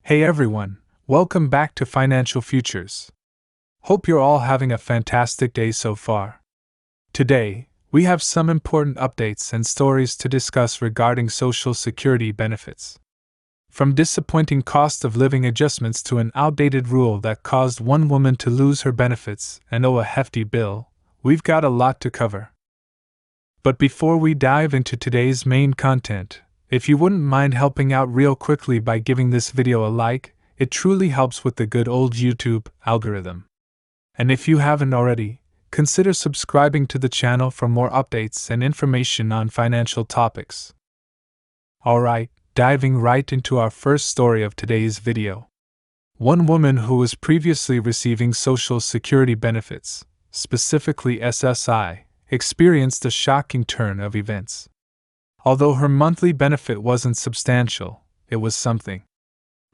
Hey everyone, welcome back to Financial Futures. Hope you're all having a fantastic day so far. Today, we have some important updates and stories to discuss regarding Social Security benefits. From disappointing cost of living adjustments to an outdated rule that caused one woman to lose her benefits and owe a hefty bill, we've got a lot to cover. But before we dive into today's main content, if you wouldn't mind helping out real quickly by giving this video a like, it truly helps with the good old YouTube algorithm. And if you haven't already, consider subscribing to the channel for more updates and information on financial topics. Alright, diving right into our first story of today's video. One woman who was previously receiving Social Security benefits, specifically SSI, experienced a shocking turn of events. Although her monthly benefit wasn't substantial, it was something.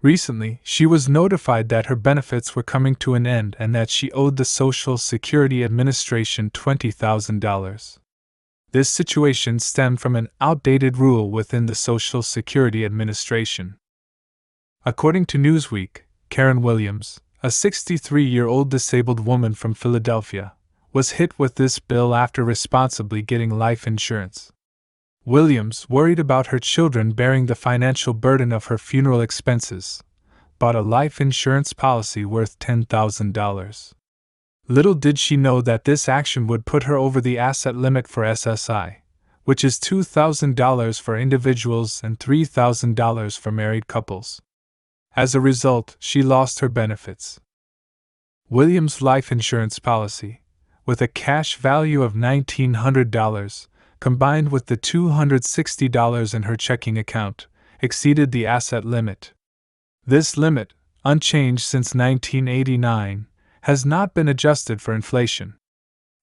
Recently, she was notified that her benefits were coming to an end and that she owed the Social Security Administration $20,000. This situation stemmed from an outdated rule within the Social Security Administration. According to Newsweek, Karen Williams, a 63-year-old disabled woman from Philadelphia, was hit with this bill after responsibly getting life insurance. Williams, worried about her children bearing the financial burden of her funeral expenses, bought a life insurance policy worth $10,000. Little did she know that this action would put her over the asset limit for SSI, which is $2,000 for individuals and $3,000 for married couples. As a result, she lost her benefits. Williams' life insurance policy, with a cash value of $1,900, combined with the $260 in her checking account, exceeded the asset limit. This limit, unchanged since 1989, has not been adjusted for inflation.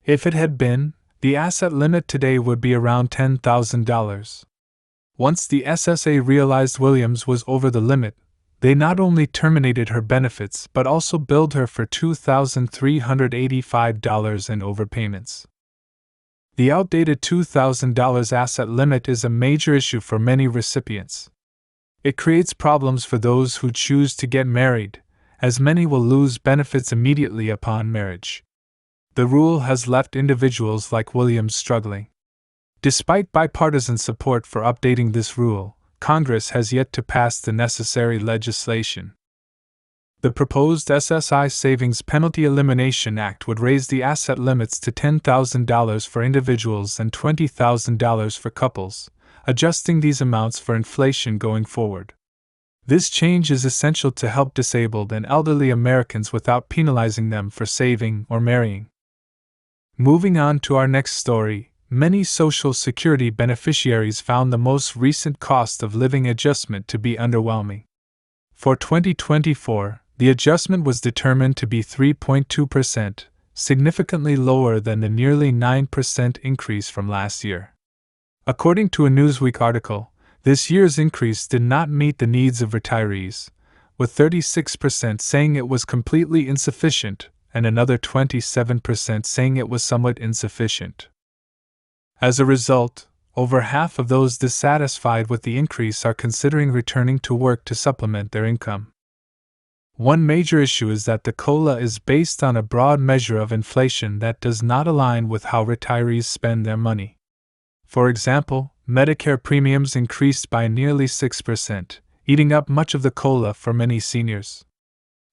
If it had been, the asset limit today would be around $10,000. Once the SSA realized Williams was over the limit, they not only terminated her benefits but also billed her for $2,385 in overpayments. The outdated $2,000 asset limit is a major issue for many recipients. It creates problems for those who choose to get married, as many will lose benefits immediately upon marriage. The rule has left individuals like Williams struggling. Despite bipartisan support for updating this rule, Congress has yet to pass the necessary legislation. The proposed SSI Savings Penalty Elimination Act would raise the asset limits to $10,000 for individuals and $20,000 for couples, adjusting these amounts for inflation going forward. This change is essential to help disabled and elderly Americans without penalizing them for saving or marrying. Moving on to our next story, many Social Security beneficiaries found the most recent cost of living adjustment to be underwhelming. For 2024, the adjustment was determined to be 3.2%, significantly lower than the nearly 9% increase from last year. According to a Newsweek article, this year's increase did not meet the needs of retirees, with 36% saying it was completely insufficient and another 27% saying it was somewhat insufficient. As a result, over half of those dissatisfied with the increase are considering returning to work to supplement their income. One major issue is that the COLA is based on a broad measure of inflation that does not align with how retirees spend their money. For example, Medicare premiums increased by nearly 6%, eating up much of the COLA for many seniors.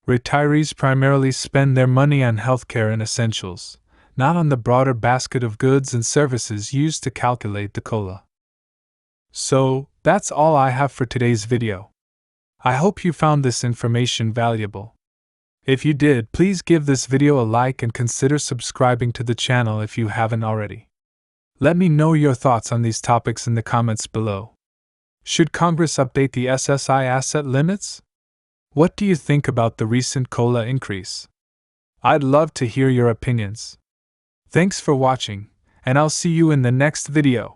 Retirees primarily spend their money on healthcare and essentials, not on the broader basket of goods and services used to calculate the COLA. So, that's all I have for today's video. I hope you found this information valuable. If you did, please give this video a like and consider subscribing to the channel if you haven't already. Let me know your thoughts on these topics in the comments below. Should Congress update the SSI asset limits? What do you think about the recent COLA increase? I'd love to hear your opinions. Thanks for watching, and I'll see you in the next video.